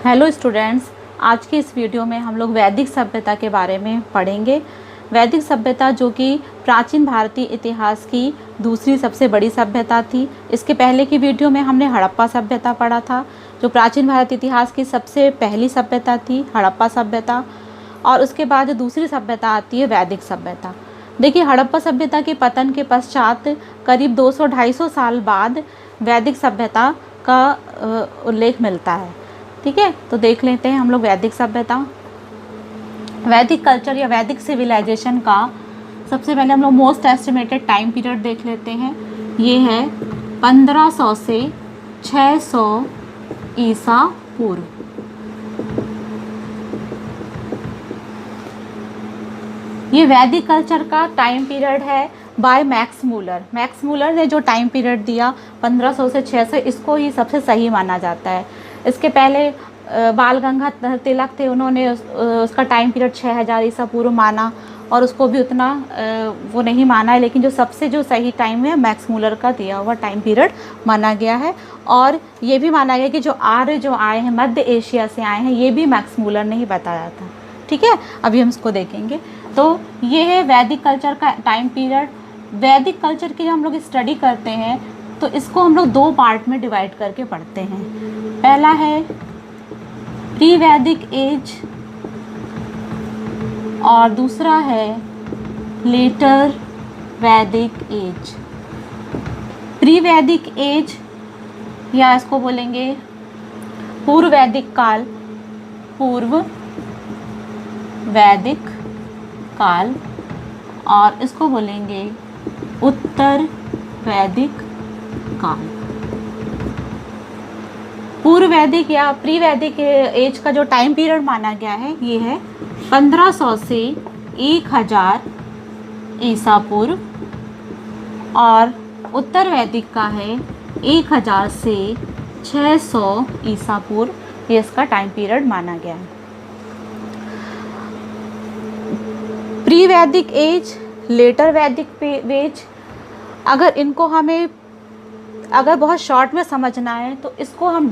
Hello students, आज के इस वीडियो में हम लोग वैदिक सभ्यता के बारे में पढ़ेंगे। वैदिक सभ्यता जो कि प्राचीन भारतीय इतिहास की दूसरी सबसे बड़ी सभ्यता थी। इसके पहले की वीडियो में हमने हड़प्पा सभ्यता पढ़ा था, जो प्राचीन भारतीय इतिहास की सबसे पहली सभ्यता थी, हड़प्पा सभ्यता। और उसके बाद दूसरी सभ्यता आती है वैदिक सभ्यता। देखिए, हड़प्पा सभ्यता के पतन के पश्चात करीब 200-250 साल बाद वैदिक सभ्यता का उल्लेख मिलता है। ठीक है, तो देख लेते हैं हम लोग वैदिक सभ्यता। वैदिक कल्चर या वैदिक सिविलाइजेशन का सबसे पहले हम लोग मोस्ट एस्टिमेटेड टाइम पीरियड देख लेते हैं। ये है 1500 से 600 ईसा पूर्व। ये वैदिक कल्चर का टाइम पीरियड है by Max Muller. Max Muller ने जो टाइम पीरियड दिया 1500 से 600, इसको ही सबसे सही माना जाता है। इसके पहले बाल गंगाधर तिलक थे, उन्होंने उसका टाइम पीरियड 6000 ईसा पूर्व माना और उसको भी उतना वो नहीं माना है, लेकिन जो सही टाइम है मैक्स मूलर का दिया हुआ टाइम पीरियड माना गया है। और ये भी माना गया कि जो आर्य जो आए हैं, मध्य एशिया से आए हैं, ये भी मैक्स मूलर ने ही बताया था। ठीक है, अभी हम इसको देखेंगे। तो ये है वैदिक कल्चर का टाइम पीरियड। वैदिक कल्चर की जब हम लोग स्टडी करते हैं तो इसको हम लोग दो पार्ट में डिवाइड करके पढ़ते हैं। पहला है प्री वैदिक एज और दूसरा है लेटर वैदिक एज। प्री वैदिक एज या इसको बोलेंगे पूर्व वैदिक काल, पूर्व वैदिक काल, और इसको बोलेंगे उत्तर वैदिक काल। पूर्व वैदिक या प्री वैदिक एज का जो टाइम पीरियड माना गया है ये है 1500 से 1000 ईसा पूर्व, और उत्तर वैदिक का है 1000 से 600 ईसा पूर्व। ये इसका टाइम पीरियड माना गया है। प्री वैदिक एज, लेटर वैदिक एज, अगर इनको हमें बहुत शॉर्ट में समझना है तो इसको हम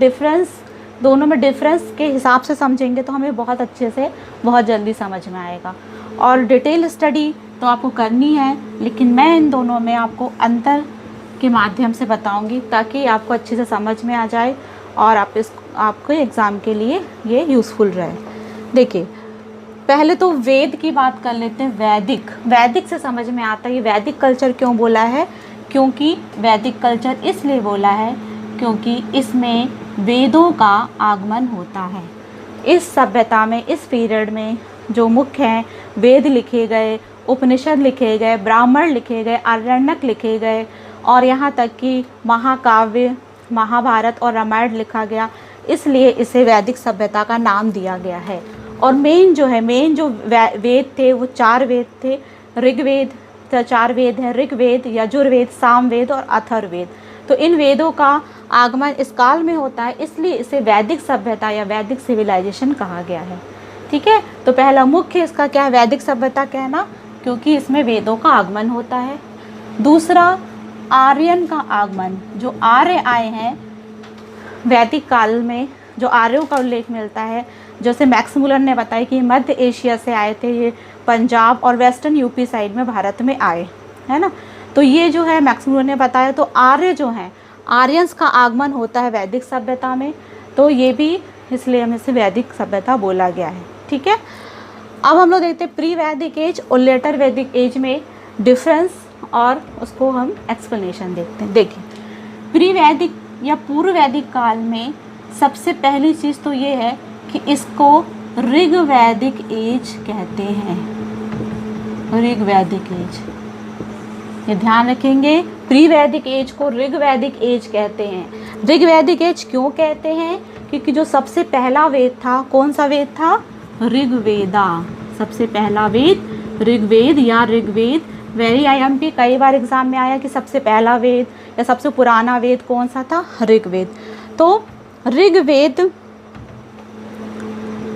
दोनों में डिफरेंस के हिसाब से समझेंगे तो हमें बहुत अच्छे से बहुत जल्दी समझ में आएगा। और डिटेल स्टडी तो आपको करनी है, लेकिन मैं इन दोनों में आपको अंतर के माध्यम से बताऊंगी ताकि आपको अच्छे से समझ में आ जाए और आपको एग्ज़ाम के लिए ये यूज़फुल रहे। देखिए, पहले तो वेद की बात कर लेते हैं। वैदिक से समझ में आता है ये वैदिक कल्चर क्यों बोला है, क्योंकि वैदिक कल्चर इसलिए बोला है क्योंकि इसमें वेदों का आगमन होता है। इस सभ्यता में, इस पीरियड में जो मुख्य हैं, वेद लिखे गए, उपनिषद लिखे गए, ब्राह्मण लिखे गए, आरण्यक लिखे गए, और यहाँ तक कि महाकाव्य, महाभारत और रामायण लिखा गया, इसलिए इसे वैदिक सभ्यता का नाम दिया गया है। और मेन जो वेद थे वो 4 वेद थे। ऋग्वेद, 4 वेद हैं, ऋग्वेद, यजुर्वेद, सामवेद और अथर्ववेद। तो इन वेदों का आगमन इस काल में होता है, इसलिए इसे वैदिक सभ्यता या वैदिक सिविलाइजेशन कहा गया है। ठीक है, तो पहला मुख्य इसका क्या है, वैदिक सभ्यता कहना, क्योंकि इसमें वेदों का आगमन होता है। दूसरा, आर्यन का आगमन। जो आर्य आए हैं वैदिक काल में, जो आर्यों का उल्लेख मिलता है, जैसे मैक्स मूलर ने बताया कि मध्य एशिया से आए थे, ये पंजाब और वेस्टर्न यूपी साइड में भारत में आए, है ना। तो ये जो है मैक्स मूलर ने बताया। तो आर्य जो हैं, आर्यंस का आगमन होता है वैदिक सभ्यता में, तो ये भी इसलिए हमें से वैदिक सभ्यता बोला गया है। ठीक है, अब हम लोग देखते हैं प्री वैदिक एज और लेटर वैदिक एज में डिफरेंस, और उसको हम एक्सप्लेनेशन देखते हैं। देखिए, प्री वैदिक या पूर्व वैदिक काल में सबसे पहली चीज़ तो ये है कि इसको ऋग वैदिक एज कहते हैं। ऋग वैदिक एज, ये ध्यान रखेंगे, प्री वैदिक एज को ऋग वैदिक एज कहते हैं। ऋग वैदिक एज क्यों कहते हैं, क्योंकि जो सबसे पहला वेद था, कौन सा वेद था, ऋग्वेदा। सबसे पहला वेद ऋग्वेद या ऋग्वेद। वेरी IMP कई बार एग्जाम में आया कि सबसे पहला वेद या सबसे पुराना वेद कौन सा था, ऋग्वेद। तो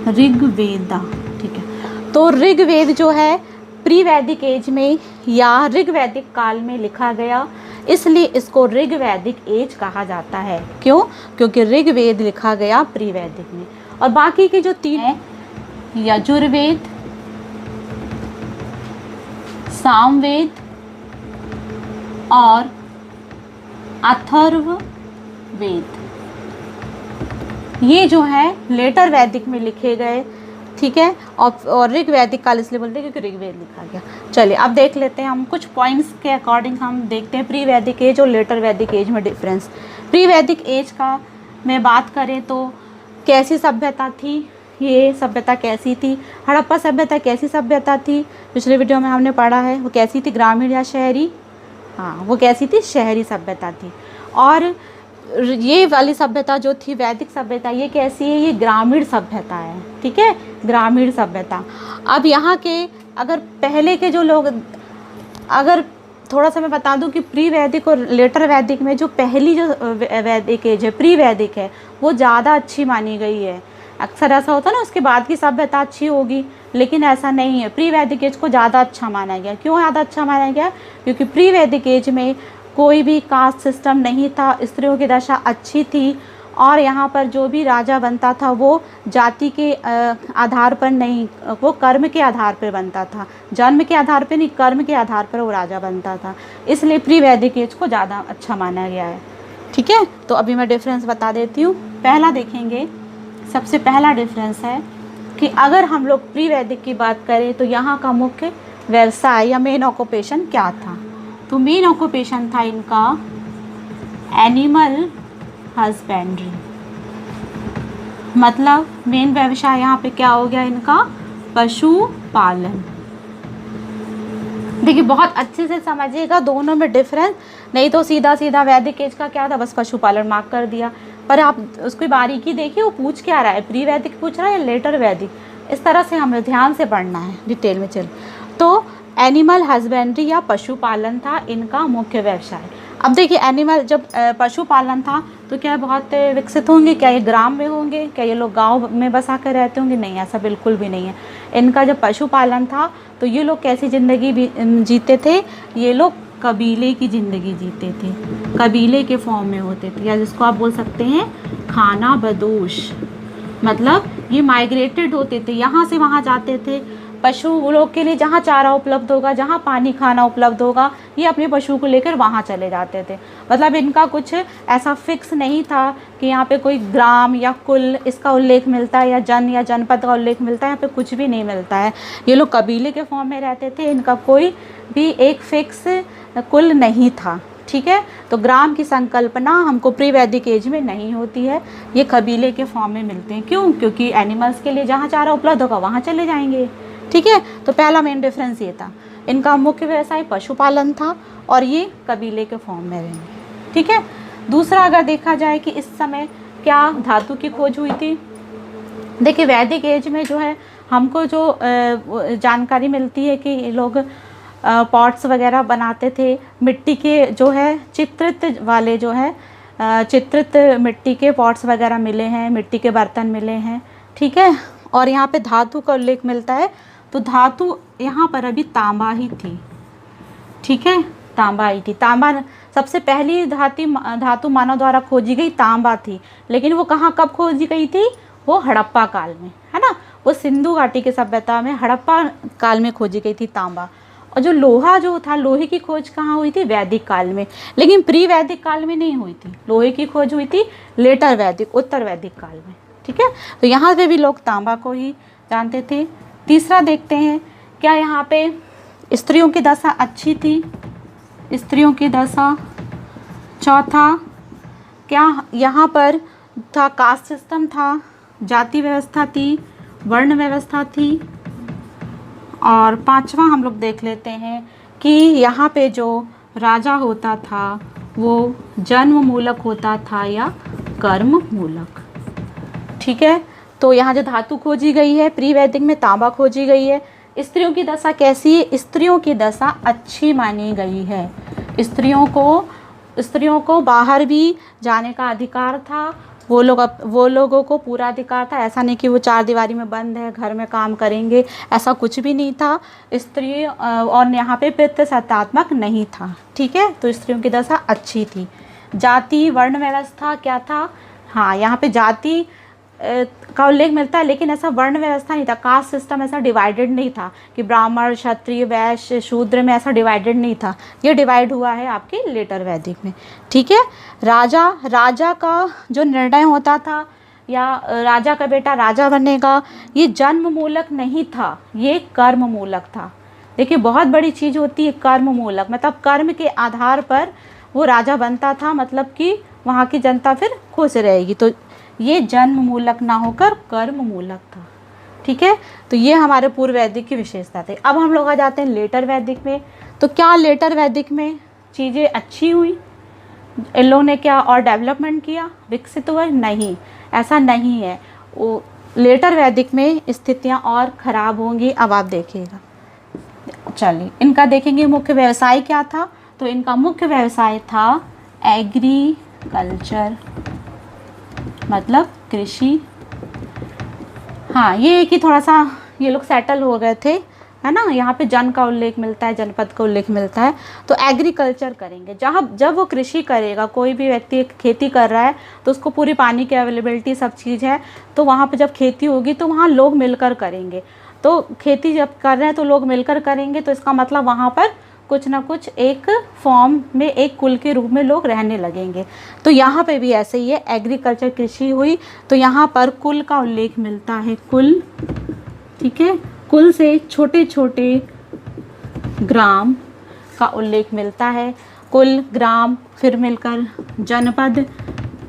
ऋग्वेदा, ठीक है। तो ऋग्वेद जो है प्री वैदिक एज में या ऋग्वैदिक काल में लिखा गया। इसलिए इसको ऋग्वैदिक एज कहा जाता है। क्यों? क्योंकि ऋग्वेद लिखा गया प्री वैदिक में। और बाकी के जो 3 हैं, यजुर्वेद, सामवेद और अथर्ववेद, ये जो है लेटर वैदिक में लिखे गए, ठीक है। और ऋग्वैदिक काल इसलिए बोलते हैं क्योंकि ऋग्वेद लिखा गया। चलिए अब देख लेते हैं हम कुछ पॉइंट्स के अकॉर्डिंग हम देखते हैं प्री वैदिक एज और लेटर वैदिक एज में डिफरेंस। प्री वैदिक एज का मैं बात करें तो कैसी सभ्यता थी, ये सभ्यता कैसी थी, हड़प्पा सभ्यता कैसी सभ्यता थी, पिछले वीडियो में हमने पढ़ा है, वो कैसी थी, ग्रामीण या शहरी? हाँ, वो कैसी थी, शहरी सभ्यता थी। और ये वाली सभ्यता जो थी वैदिक सभ्यता, ये कैसी है, ये ग्रामीण सभ्यता है, ठीक है, ग्रामीण सभ्यता। अब यहाँ के अगर पहले के जो लोग, अगर थोड़ा सा मैं बता दूं कि प्री वैदिक और लेटर वैदिक में जो पहली जो वैदिक एज है, प्री वैदिक है, वो ज़्यादा अच्छी मानी गई है। अक्सर ऐसा होता है ना, उसके बाद की सभ्यता अच्छी होगी, लेकिन ऐसा नहीं है। प्री वैदिक एज को ज़्यादा अच्छा माना गया। क्यों ज़्यादा अच्छा माना गया? क्योंकि प्री वैदिक एज में कोई भी कास्ट सिस्टम नहीं था, स्त्रियों की दशा अच्छी थी, और यहाँ पर जो भी राजा बनता था वो जाति के आधार पर नहीं, वो कर्म के आधार पर बनता था, जन्म के आधार पर नहीं, कर्म के आधार पर वो राजा बनता था। इसलिए प्री वैदिक एज को ज़्यादा अच्छा माना गया है, ठीक है। तो अभी मैं डिफरेंस बता देती हूँ। पहला देखेंगे, सबसे पहला डिफरेंस है कि अगर हम लोग प्री वैदिक की बात करें तो यहाँ का मुख्य व्यवसाय या मेन ऑक्यूपेशन क्या था? तो मेन ऑक्यूपेशन था इनका एनिमल हस्बेंड्री। मतलब मेन व्यवसाय यहाँ पे क्या हो गया इनका? पशु पालन। देखिए बहुत अच्छे से समझिएगा दोनों में डिफरेंस, नहीं तो सीधा सीधा वैदिक एज का क्या था, बस पशुपालन मार्क कर दिया। पर आप उसकी बारीकी देखिए, वो पूछ क्या रहा है, प्री वैदिक पूछ रहा है या लेटर वैदिक, इस तरह से हमें ध्यान से पढ़ना है डिटेल में। चल, तो एनिमल हस्बेंड्री या पशुपालन था इनका मुख्य व्यवसाय। अब देखिए एनिमल, जब पशुपालन था तो क्या बहुत विकसित होंगे? क्या ये ग्राम में होंगे? क्या ये लोग गांव में बसा कर रहते होंगे? नहीं, ऐसा बिल्कुल भी नहीं है। इनका जब पशुपालन था तो ये लोग कैसी ज़िंदगी जीते थे? ये लोग कबीले की ज़िंदगी जीते थे, कबीले के फॉर्म में होते थे, या जिसको आप बोल सकते हैं खाना बदोश। मतलब ये माइग्रेटेड होते थे, यहाँ से वहाँ जाते थे। पशु लोग के लिए जहाँ चारा उपलब्ध होगा, जहाँ पानी खाना उपलब्ध होगा, ये अपने पशु को लेकर वहाँ चले जाते थे। मतलब इनका कुछ ऐसा फिक्स नहीं था कि यहाँ पे कोई ग्राम या कुल इसका उल्लेख मिलता है, या जन या जनपद का उल्लेख मिलता है, यहाँ पे कुछ भी नहीं मिलता है। ये लोग कबीले के फॉर्म में रहते थे, इनका कोई भी एक फिक्स कुल नहीं था, ठीक है। तो ग्राम की संकल्पना हमको प्री वैदिक एज में नहीं होती है, ये कबीले के फॉर्म में मिलते हैं। क्यों? क्योंकि एनिमल्स के लिए जहाँ चारा उपलब्ध होगा वहाँ चले जाएंगे, ठीक है। तो पहला मेन डिफरेंस ये था, इनका मुख्य व्यवसाय पशुपालन था और ये कबीले के फॉर्म में रहेंगे, ठीक है। दूसरा अगर देखा जाए कि इस समय क्या धातु की खोज हुई थी, देखिए वैदिक एज में जो है हमको जो जानकारी मिलती है कि ये लोग पॉट्स वगैरह बनाते थे, मिट्टी के जो है चित्रित वाले जो है चित्रित मिट्टी के पॉट्स वगैरह मिले हैं, मिट्टी के बर्तन मिले हैं, ठीक है। और यहाँ पे धातु का उल्लेख मिलता है, तो धातु यहाँ पर अभी तांबा ही थी, ठीक है, तांबा ही थी। तांबा सबसे पहली धातु मानव द्वारा खोजी गई तांबा थी, लेकिन वो कहाँ कब खोजी गई थी? वो हड़प्पा काल में, है ना, वो सिंधु घाटी की सभ्यता में हड़प्पा काल में खोजी गई थी तांबा। और जो लोहा जो था, लोहे की खोज कहाँ हुई थी? वैदिक काल में, लेकिन प्री वैदिक काल में नहीं हुई थी। लोहे की खोज हुई थी लेटर वैदिक, उत्तर वैदिक काल में, ठीक है। तो यहाँ पे भी लोग तांबा को ही जानते थे। तीसरा देखते हैं, क्या यहाँ पे स्त्रियों की दशा अच्छी थी? स्त्रियों की दशा। चौथा, क्या यहाँ पर था कास्ट सिस्टम था, जाति व्यवस्था थी, वर्ण व्यवस्था थी। और पांचवा हम लोग देख लेते हैं कि यहाँ पे जो राजा होता था वो जन्म मूलक होता था या कर्म मूलक, ठीक है। तो यहाँ जो धातु खोजी गई है प्री वैदिक में, तांबा खोजी गई है। स्त्रियों की दशा कैसी है? स्त्रियों की दशा अच्छी मानी गई है। स्त्रियों को बाहर भी जाने का अधिकार था, वो लोगों को पूरा अधिकार था। ऐसा नहीं कि वो चार दीवारी में बंद है, घर में काम करेंगे, ऐसा कुछ भी नहीं था। स्त्री और यहाँ पे पितृसत्तात्मक नहीं था, ठीक है। तो स्त्रियों की दशा अच्छी थी। जाति वर्ण व्यवस्था क्या था, हाँ यहाँ पे जाति का उल्लेख मिलता है, लेकिन ऐसा वर्ण व्यवस्था नहीं था, कास्ट सिस्टम ऐसा डिवाइडेड नहीं था कि ब्राह्मण क्षत्रिय वैश्य शूद्र में ऐसा डिवाइडेड नहीं था। ये डिवाइड हुआ है आपके लेटर वैदिक में, ठीक है। राजा का जो निर्णय होता था या राजा का बेटा राजा बनेगा, ये जन्म मूलक नहीं था, ये कर्म मूलक था। देखिए बहुत बड़ी चीज़ होती है कर्म मूलक, मतलब कर्म के आधार पर वो राजा बनता था, मतलब कि वहाँ की जनता फिर खुश रहेगी। तो ये जन्म मूलक ना होकर कर्म मूलक था, ठीक है। तो ये हमारे पूर्व वैदिक की विशेषता थी। अब हम लोग आ जाते हैं लेटर वैदिक में। तो क्या लेटर वैदिक में चीज़ें अच्छी हुई, इन लोगों ने क्या और डेवलपमेंट किया, विकसित हुआ? नहीं, ऐसा नहीं है। वो लेटर वैदिक में स्थितियाँ और ख़राब होंगी। अब आप देखिएगा, चलिए इनका देखेंगे मुख्य व्यवसाय क्या था। तो इनका मुख्य व्यवसाय था एग्रीकल्चर, मतलब कृषि। हाँ ये है कि थोड़ा सा ये लोग सेटल हो गए थे, है ना। यहाँ पे जन का उल्लेख मिलता है, जनपद का उल्लेख मिलता है। तो एग्रीकल्चर करेंगे, जब वो कृषि करेगा, कोई भी व्यक्ति खेती कर रहा है तो उसको पूरी पानी की अवेलेबिलिटी सब चीज़ है, तो वहाँ पे जब खेती होगी तो वहाँ लोग मिलकर करेंगे। तो खेती जब कर रहे हैं तो लोग मिलकर करेंगे, तो इसका मतलब वहाँ पर कुछ ना कुछ एक फॉर्म में, एक कुल के रूप में लोग रहने लगेंगे। तो यहाँ पे भी ऐसे ही है, एग्रीकल्चर कृषि हुई। तो यहाँ पर कुल का उल्लेख मिलता है, कुल, ठीक है। कुल से छोटे छोटे ग्राम का उल्लेख मिलता है, कुल ग्राम फिर मिलकर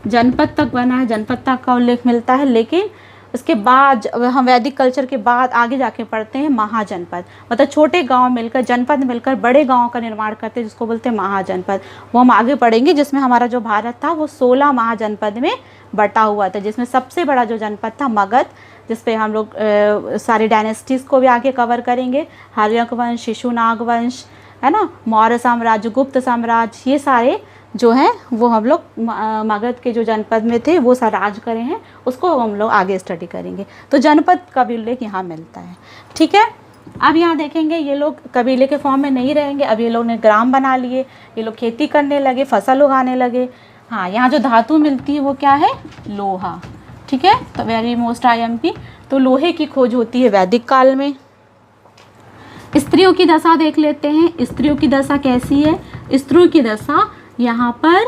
जनपद तक बना है, जनपद तक का उल्लेख मिलता है। लेकिन उसके बाद हम वैदिक कल्चर के बाद आगे जाके पढ़ते हैं महाजनपद, मतलब छोटे गांव मिलकर, जनपद मिलकर बड़े गांव का निर्माण करते हैं, जिसको बोलते हैं महाजनपद। वो हम आगे पढ़ेंगे, जिसमें हमारा जो भारत था वो 16 महाजनपद में बटा हुआ था, जिसमें सबसे बड़ा जो जनपद था मगध, जिसपे हम लोग सारी डायनेस्टीज़ को भी आगे कवर करेंगे, हर्यक वंश, शिशुनाग वंश, है ना, मौर्य साम्राज्य, गुप्त साम्राज्य, ये सारे जो हैं वो हम लोग मगध के जो जनपद में थे वो सारा राज करे हैं, उसको हम लोग आगे स्टडी करेंगे। तो जनपद का भी उल्लेख यहाँ मिलता है, ठीक है। अब यहाँ देखेंगे ये लोग कबीले के फॉर्म में नहीं रहेंगे, अब ये लोग ने ग्राम बना लिए, ये लोग खेती करने लगे, फसल उगाने लगे। हाँ यहाँ जो धातु मिलती है वो क्या है, लोहा, ठीक है। तो वेरी मोस्ट IMP, तो लोहे की खोज होती है वैदिक काल में। स्त्रियों की दशा देख लेते हैं, स्त्रियों की दशा कैसी है। स्त्रियों की दशा यहाँ पर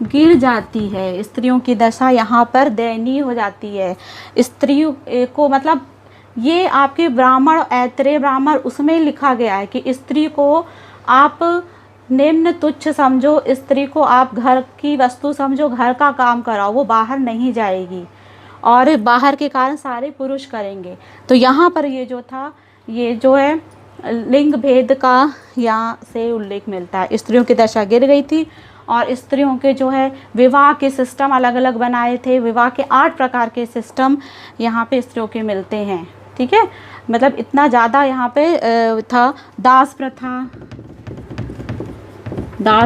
गिर जाती है, स्त्रियों की दशा यहाँ पर दयनीय हो जाती है। स्त्रियों को, मतलब ये आपके ब्राह्मण, ऐतरेय ब्राह्मण, उसमें लिखा गया है कि स्त्री को आप निम्न तुच्छ समझो, स्त्री को आप घर की वस्तु समझो, घर का काम कराओ, वो बाहर नहीं जाएगी और बाहर के कारण सारे पुरुष करेंगे। तो यहाँ पर ये जो था, ये जो है लिंग भेद का यहाँ से उल्लेख मिलता है। स्त्रियों की दशा गिर गई थी और स्त्रियों के जो है विवाह के सिस्टम अलग अलग बनाए थे, विवाह के 8 प्रकार के सिस्टम यहाँ पे स्त्रियों के मिलते हैं, ठीक है। मतलब इतना ज़्यादा यहाँ पे था। दास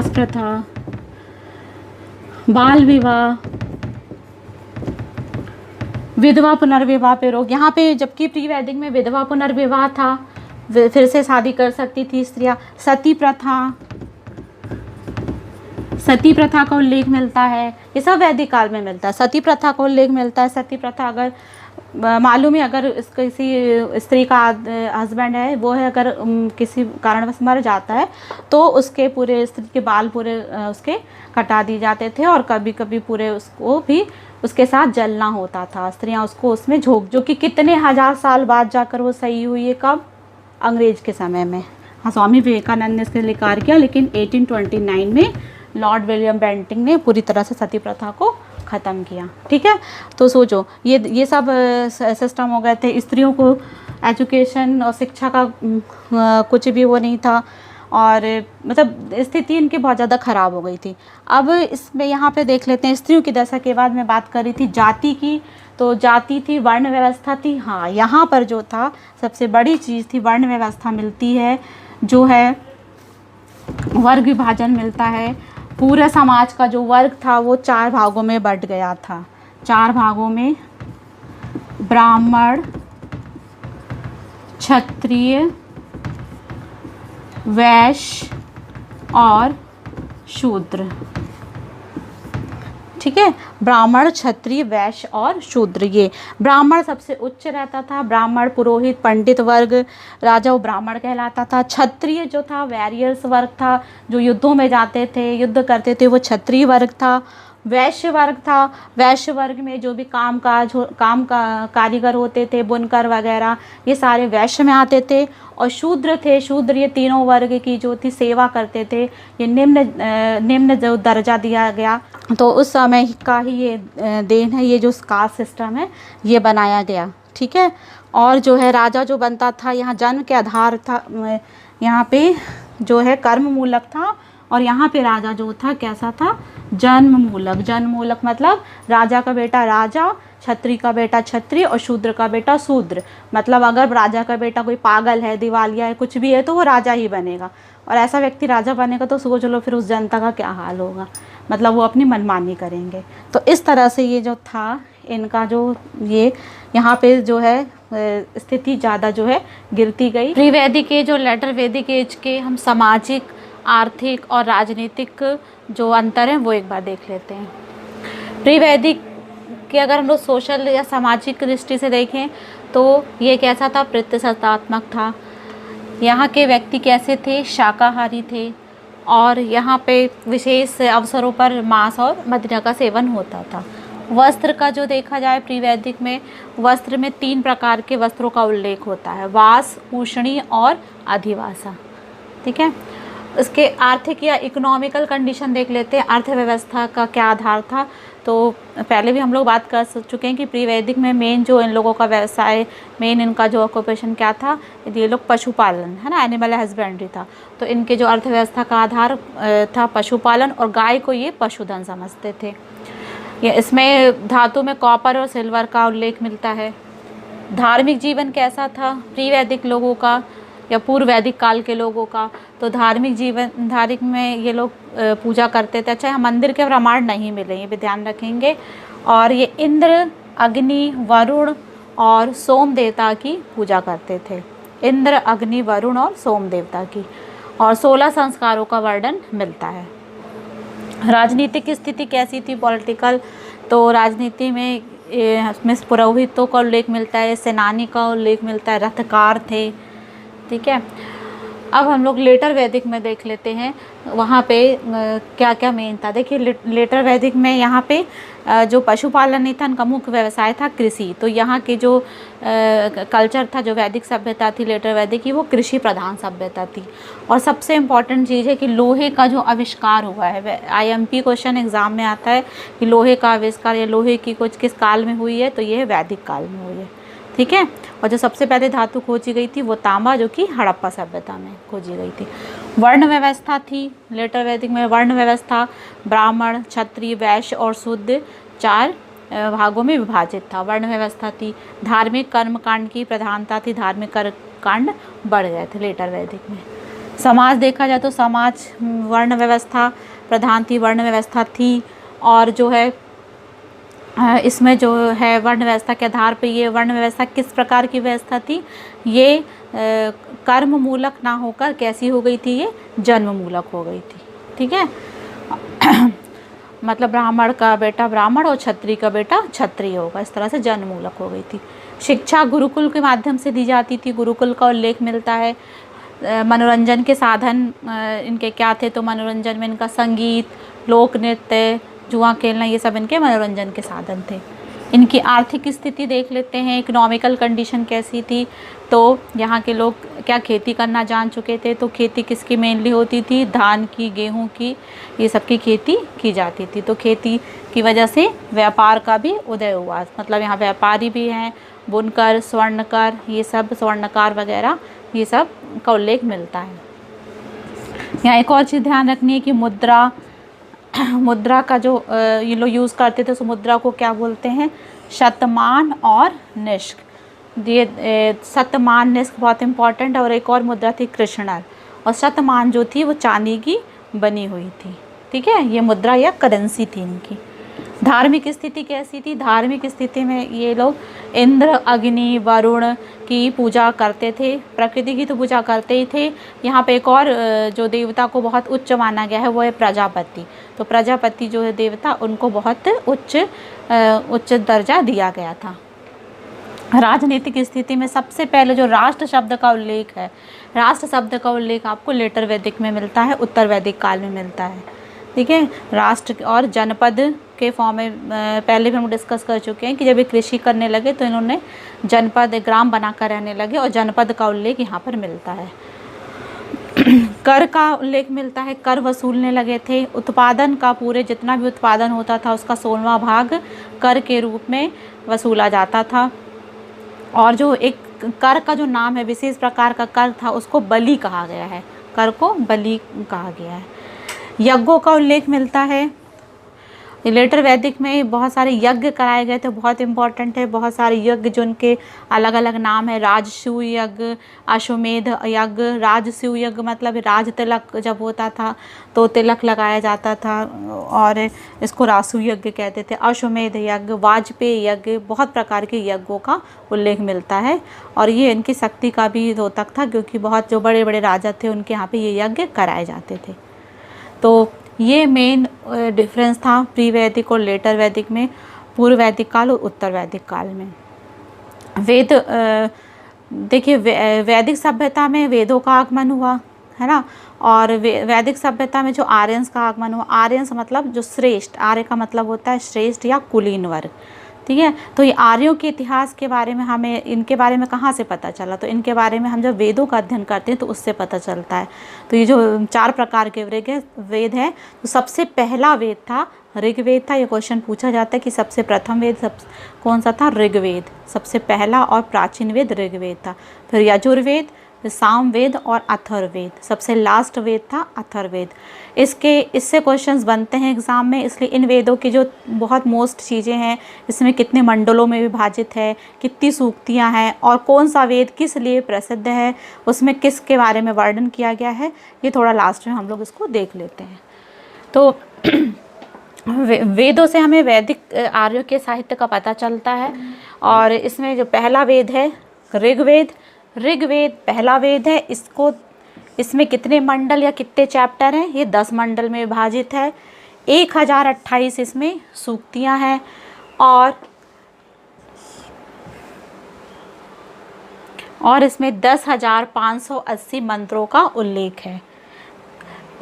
प्रथा, बाल विवाह, विधवा पुनर्विवाह पे रोक। यहाँ पे जबकि प्री वैदिक में विधवा पुनर्विवाह था, फिर से शादी कर सकती थी स्त्रियाँ। सती प्रथा का उल्लेख मिलता है, ये सब वैदिक काल में मिलता है। सती प्रथा का उल्लेख मिलता है। सती प्रथा अगर मालूम है, अगर किसी स्त्री का हस्बैंड है, वो है, अगर किसी कारणवश मर जाता है तो उसके पूरे स्त्री के बाल पूरे उसके कटा दिए जाते थे और कभी कभी पूरे उसको भी उसके साथ जलना होता था। स्त्रियां उसको उसमें झोंक, जो कि कितने हजार साल बाद जाकर वो सही हुई है, कब, अंग्रेज के समय में। हाँ स्वामी विवेकानंद ने इसके लिए कार्य किया, लेकिन 1829 में लॉर्ड विलियम बेंटिंग ने पूरी तरह से सती प्रथा को ख़त्म किया, ठीक है। तो सोचो ये सब सिस्टम हो गए थे। स्त्रियों को एजुकेशन और शिक्षा का कुछ भी वो नहीं था और मतलब स्थिति इनकी बहुत ज़्यादा ख़राब हो गई थी। अब इसमें यहाँ पे देख लेते हैं स्त्रियों की दशा के बाद मैं बात कर रही थी जाति की। तो जाति थी, वर्ण व्यवस्था थी। हाँ यहाँ पर जो था सबसे बड़ी चीज़ थी वर्ण व्यवस्था मिलती है, जो है वर्ग विभाजन मिलता है। पूरे समाज का जो वर्ग था वो 4 भागों में बट गया था, 4 भागों में ब्राह्मण, क्षत्रिय, वैश्य और शूद्र। ठीक है, ब्राह्मण, क्षत्रिय, वैश्य और शूद्र। ये ब्राह्मण सबसे उच्च रहता था, ब्राह्मण पुरोहित पंडित वर्ग, राजा वो ब्राह्मण कहलाता था। क्षत्रिय जो था वैरियर्स वर्ग था, जो युद्धों में जाते थे, युद्ध करते थे, वो क्षत्रिय वर्ग था। वैश्य वर्ग था, वैश्य वर्ग में जो भी काम का कारीगर होते थे, बुनकर वगैरह, ये सारे वैश्य में आते थे। और शूद्र थे, शूद्र ये तीनों वर्ग की जो थी सेवा करते थे, ये निम्न जो दर्जा दिया गया। तो उस समय का ही ये देन है, ये जो कास्ट सिस्टम है ये बनाया गया। ठीक है, और जो है राजा जो बनता था, यहाँ जन्म के आधार था, यहाँ पे जो है कर्म मूलक था, और यहाँ पे राजा जो था कैसा था, जन्म मूलक। जन्म मूलक मतलब राजा का बेटा राजा, क्षत्रिय का बेटा क्षत्रिय और शूद्र का बेटा शूद्र। मतलब अगर राजा का बेटा कोई पागल है, दिवालिया है, कुछ भी है, तो वो राजा ही बनेगा। और ऐसा व्यक्ति राजा बनेगा तो सोच लो फिर उस जनता का क्या हाल होगा, मतलब वो अपनी मनमानी करेंगे। तो इस तरह से ये जो था इनका जो ये यहाँ पे जो है स्थिति ज़्यादा जो है गिरती गई। प्री वैदिक एज और लेटर वैदिक एज के हम सामाजिक, आर्थिक और राजनीतिक जो अंतर हैं वो एक बार देख लेते हैं। प्री वैदिक के अगर हम लोग सोशल या सामाजिक दृष्टि से देखें तो ये कैसा था, प्रतिशतात्मक था। यहाँ के व्यक्ति कैसे थे, शाकाहारी थे, और यहाँ पे विशेष अवसरों पर मांस और मदिरा का सेवन होता था। वस्त्र का जो देखा जाए प्री वैदिक में, वस्त्र में 3 प्रकार के वस्त्रों का उल्लेख होता है, वास, पूषणी और अधिवासा। ठीक है, इसके आर्थिक या इकोनॉमिकल कंडीशन देख लेते हैं, अर्थव्यवस्था का क्या आधार था। तो पहले भी हम लोग बात कर चुके हैं कि प्री वैदिक में मेन जो इन लोगों का व्यवसाय, मेन इनका जो ऑक्यूपेशन क्या था, ये लोग पशुपालन, है ना, एनिमल हस्बेंड्री था। तो इनके जो अर्थव्यवस्था का आधार था पशुपालन, और गाय को ये पशुधन समझते थे। ये इसमें धातु में कॉपर और सिल्वर का उल्लेख मिलता है। धार्मिक जीवन कैसा था प्री वैदिक लोगों का या पूर्व वैदिक काल के लोगों का, तो धार्मिक जीवन, धार्मिक में ये लोग पूजा करते थे। अच्छा, यहाँ मंदिर के प्रमाण नहीं मिले, ये भी ध्यान रखेंगे। और ये इंद्र, अग्नि, वरुण और सोम देवता की पूजा करते थे। इंद्र, अग्नि, वरुण और सोम देवता की। और 16 संस्कारों का वर्णन मिलता है। राजनीतिक स्थिति कैसी थी, पॉलिटिकल, तो राजनीति में इसमें पुरोहितों का उल्लेख मिलता है, सेनानी का उल्लेख मिलता है, रथकार थे। ठीक है, अब हम लोग लेटर वैदिक में देख लेते हैं, वहाँ पे क्या क्या मेन था। देखिए लेटर वैदिक में यहाँ पे जो पशुपालन नहीं था, इनका मुख्य व्यवसाय था कृषि। तो यहाँ की जो कल्चर था, जो वैदिक सभ्यता थी लेटर वैदिक की, वो कृषि प्रधान सभ्यता थी। और सबसे इम्पॉर्टेंट चीज़ है कि लोहे का जो आविष्कार हुआ है, IMP क्वेश्चन एग्ज़ाम में आता है कि लोहे का आविष्कार या लोहे की कुछ किस काल में हुई है, तो ये वैदिक काल में हुई है। ठीक है, और जो सबसे पहले धातु खोजी गई थी वो तांबा, जो कि हड़प्पा सभ्यता में खोजी गई थी। वर्ण व्यवस्था थी लेटर वैदिक में, वर्ण व्यवस्था ब्राह्मण, क्षत्रिय, वैश्य और शूद्र 4 भागों में विभाजित था, वर्ण व्यवस्था थी। धार्मिक कर्मकांड की प्रधानता थी, धार्मिक कर्मकांड बढ़ गए थे लेटर वैदिक में। समाज देखा जाए तो समाज वर्ण व्यवस्था प्रधान थी, वर्ण व्यवस्था थी। और जो है इसमें जो है वर्ण व्यवस्था के आधार पे, ये वर्ण व्यवस्था किस प्रकार की व्यवस्था थी, ये कर्म मूलक ना होकर कैसी हो गई थी, ये जन्म मूलक हो गई थी। ठीक है मतलब ब्राह्मण का बेटा ब्राह्मण और क्षत्रिय का बेटा क्षत्रिय होगा, इस तरह से जन्म मूलक हो गई थी। शिक्षा गुरुकुल के माध्यम से दी जाती थी, गुरुकुल का उल्लेख मिलता है। मनोरंजन के साधन इनके क्या थे, तो मनोरंजन में इनका संगीत, लोक नृत्य, जुआ खेलना, ये सब इनके मनोरंजन के साधन थे। इनकी आर्थिक स्थिति देख लेते हैं, इकोनॉमिकल कंडीशन कैसी थी। तो यहाँ के लोग क्या खेती करना जान चुके थे, तो खेती किसकी मेनली होती थी, धान की, गेहूँ की, ये सब की खेती की जाती थी। तो खेती की वजह से व्यापार का भी उदय हुआ, मतलब यहाँ व्यापारी भी हैं, बुनकर, स्वर्णकार, ये सब स्वर्णकार वगैरह, ये सब का उल्लेख मिलता है। यहाँ एक और चीज़ ध्यान रखनी है कि मुद्रा, मुद्रा का जो ये लोग यूज़ करते थे, उस मुद्रा को क्या बोलते हैं, शतमान और निष्क। ये शतमान निष्क बहुत इंपॉर्टेंट। और एक और मुद्रा थी कृष्णर, और शतमान जो थी वो चांदी की बनी हुई थी। ठीक है, ये मुद्रा या करेंसी थी इनकी। धार्मिक स्थिति कैसी थी? धार्मिक स्थिति में ये लोग इंद्र, अग्नि, वरुण की पूजा करते थे, प्रकृति की तो पूजा करते ही थे। यहाँ पे एक और जो देवता को बहुत उच्च माना गया है वो है प्रजापति। तो प्रजापति जो है देवता, उनको बहुत उच्च दर्जा दिया गया था। राजनीतिक स्थिति में सबसे पहले जो राष्ट्र शब्द का उल्लेख है, राष्ट्र शब्द का उल्लेख आपको लेटर वैदिक में मिलता है, उत्तर वैदिक काल में मिलता है। ठीक है, राष्ट्र और जनपद के फॉर्म में पहले भी हम डिस्कस कर चुके हैं कि जब ये कृषि करने लगे तो इन्होंने जनपद, ग्राम बनाकर रहने लगे और जनपद का उल्लेख यहाँ पर मिलता है। कर का उल्लेख मिलता है, कर वसूलने लगे थे। उत्पादन का, पूरे जितना भी उत्पादन होता था उसका 16वां भाग कर के रूप में वसूला जाता था। और जो एक कर का जो नाम है, विशेष प्रकार का कर था, उसको बलि कहा गया है, कर को बलि कहा गया है। यज्ञों का उल्लेख मिलता है। लेटर वैदिक में बहुत सारे यज्ञ कराए गए थे, बहुत इंपॉर्टेंट है। बहुत सारे यज्ञ जो उनके अलग अलग नाम है, राजसूय यज्ञ, अश्वमेध यज्ञ। राजसूय यज्ञ मतलब राज तिलक जब होता था तो तिलक लगाया जाता था और इसको राजसूय यज्ञ कहते थे। अश्वमेध यज्ञ, वाजपेयी यज्ञ, बहुत प्रकार के यज्ञों का उल्लेख मिलता है। और ये इनकी शक्ति का भी द्योतक था क्योंकि बहुत जो बड़े बड़े राजा थे उनके यहाँ पे ये यज्ञ कराए जाते थे। तो ये मेन डिफरेंस था प्री वैदिक और लेटर वैदिक में, पूर्व वैदिक काल और उत्तर वैदिक काल में। वेद, देखिए वैदिक सभ्यता में वेदों का आगमन हुआ है ना, और वैदिक सभ्यता में जो आर्यंस का आगमन हुआ। आर्यंस मतलब जो श्रेष्ठ, आर्य का मतलब होता है श्रेष्ठ या कुलीन वर्ग। ठीक है, तो ये आर्यों के इतिहास के बारे में हमें, इनके बारे में कहाँ से पता चला? तो इनके बारे में हम जब वेदों का अध्ययन करते हैं तो उससे पता चलता है। तो ये जो 4 प्रकार के वेद हैं, तो सबसे पहला वेद था ऋग्वेद था। ये क्वेश्चन पूछा जाता है कि सबसे प्रथम वेद कौन सा था? ऋग्वेद। सबसे पहला और प्राचीन वेद ऋग्वेद था। फिर यजुर्वेद, सामवेद और अथर्ववेद। सबसे लास्ट वेद था अथर्ववेद। इससे क्वेश्चंस बनते हैं एग्ज़ाम में, इसलिए इन वेदों की जो बहुत मोस्ट चीज़ें हैं, इसमें कितने मंडलों में विभाजित है, कितनी सूक्तियाँ हैं और कौन सा वेद किस लिए प्रसिद्ध है, उसमें किसके बारे में वर्णन किया गया है, ये थोड़ा लास्ट में हम लोग इसको देख लेते हैं। तो वेदों से हमें वैदिक आर्यों के साहित्य का पता चलता है। और इसमें जो पहला वेद है ऋग्वेद, ऋग्वेद पहला वेद है। इसमें कितने मंडल या कितने चैप्टर हैं? ये 10 मंडल में विभाजित है। 1028 इसमें सूक्तियाँ हैं और इसमें 10,580 मंत्रों का उल्लेख है।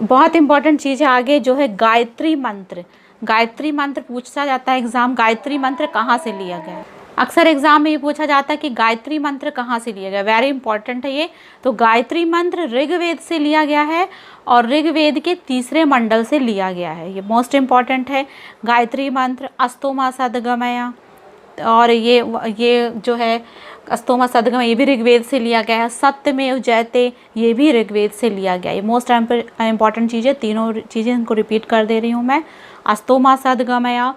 बहुत इंपॉर्टेंट चीज़ है आगे जो है गायत्री मंत्र। गायत्री मंत्र पूछा जाता है एग्ज़ाम, गायत्री मंत्र कहाँ से लिया गया है? अक्सर एग्जाम में ये पूछा जाता है कि गायत्री मंत्र कहाँ से लिया गया, वेरी इंपॉर्टेंट है ये। तो गायत्री मंत्र ऋग्वेद से लिया गया है और ऋग्वेद के 3रे मंडल से लिया गया है, ये मोस्ट इम्पॉर्टेंट है। गायत्री मंत्र अस्तोमा सद्गमया, और ये जो है अस्तोमा सद्गमय, ये भी ऋग्वेद से लिया गया है। सत्यमेव जयते, ये भी ऋग्वेद से लिया गया है। ये मोस्ट इम्पॉर्टेंट चीज़ें, तीनों चीज़ें इनको रिपीट कर दे रही हूँ मैं। अस्तोमा सद्गमया,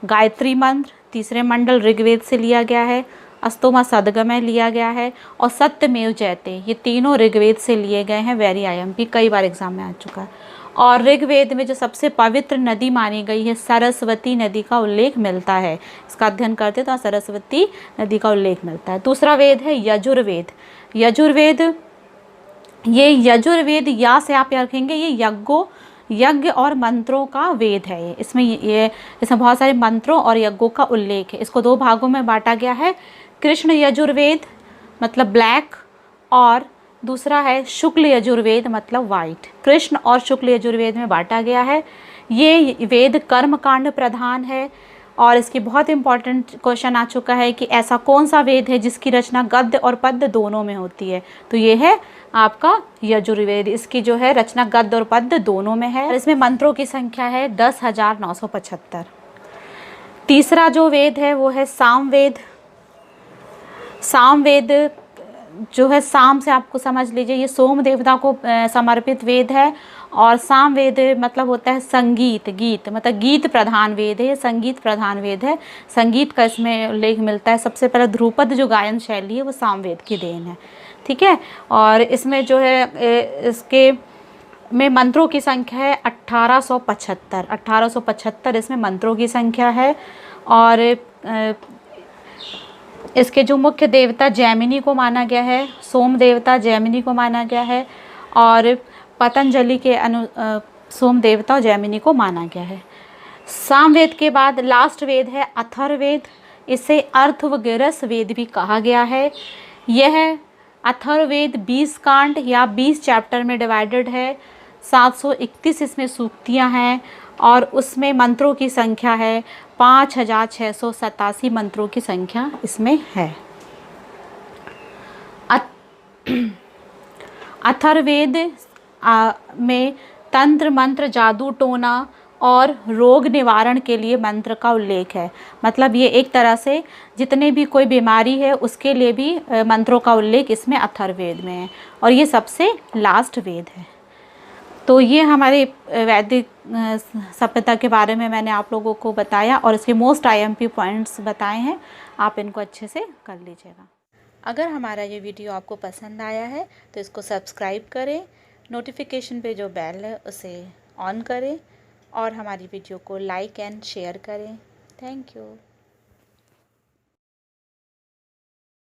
गायत्री मंत्र 3रे मंडल ऋग्वेद से लिया गया है, अस्तोमा सद्गमय लिया गया है और सत्यमेव जयते, ये तीनों ऋग्वेद से लिए गए हैं। वेरी IMP कई बार एग्जाम में आ चुका है। और ऋग्वेद में जो सबसे पवित्र नदी मानी गई है सरस्वती नदी का उल्लेख मिलता है। इसका अध्ययन करते तो सरस्वती नदी का उल्लेख मिलता है। दूसरा वेद है यजुर्वेद। ये यजुर्वेद या से आप रखेंगे, ये यज्ञ और मंत्रों का वेद है। इसमें बहुत सारे मंत्रों और यज्ञों का उल्लेख है। इसको 2 भागों में बांटा गया है, कृष्ण यजुर्वेद मतलब ब्लैक और दूसरा है शुक्ल यजुर्वेद मतलब वाइट। कृष्ण और शुक्ल यजुर्वेद में बांटा गया है। ये वेद कर्म कांड प्रधान है और इसकी बहुत इंपॉर्टेंट क्वेश्चन आ चुका है कि ऐसा कौन सा वेद है जिसकी रचना गद्य और पद्य दोनों में होती है? तो ये है आपका यजुर्वेद। इसकी जो है रचना गद्य और पद्य दोनों में है और इसमें मंत्रों की संख्या है 10,975। तीसरा जो वेद है वो है सामवेद। सामवेद जो है, साम से आपको समझ लीजिए ये सोम देवता को समर्पित वेद है और सामवेद मतलब होता है संगीत, गीत मतलब गीत प्रधान वेद है, ये संगीत प्रधान वेद है। संगीत का इसमें उल्लेख मिलता है। सबसे पहले ध्रुपद जो गायन शैली है वो सामवेद की देन है, ठीक है। और इसमें जो है इसके में मंत्रों की संख्या है 1875। 1875 इसमें मंत्रों की संख्या है। और इसके जो मुख्य देवता जैमिनी को माना गया है, सोम देवता जैमिनी को माना गया है, और पतंजलि के सोम देवता और जैमिनी को माना गया है। सामवेद के बाद लास्ट वेद है अथर्ववेद। इसे अर्थ व गिरस वेद भी कहा गया है। यह अथर्ववेद 20 कांड या 20 चैप्टर में डिवाइडेड है। 731 इसमें सूक्तियाँ हैं और उसमें मंत्रों की संख्या है 5687 मंत्रों की संख्या इसमें है। अथर्ववेद में तंत्र मंत्र जादू टोना और रोग निवारण के लिए मंत्र का उल्लेख है। मतलब ये एक तरह से जितने भी कोई बीमारी है उसके लिए भी मंत्रों का उल्लेख इसमें अथर्ववेद में है, और ये सबसे लास्ट वेद है। तो ये हमारे वैदिक सभ्यता के बारे में मैंने आप लोगों को बताया और इसके मोस्ट IMP पॉइंट्स बताए हैं। आप इनको अच्छे से कर लीजिएगा। अगर हमारा ये वीडियो आपको पसंद आया है तो इसको सब्सक्राइब करें, नोटिफिकेशन पे जो बेल है उसे ऑन करें और हमारी वीडियो को लाइक एंड शेयर करें। Thank you.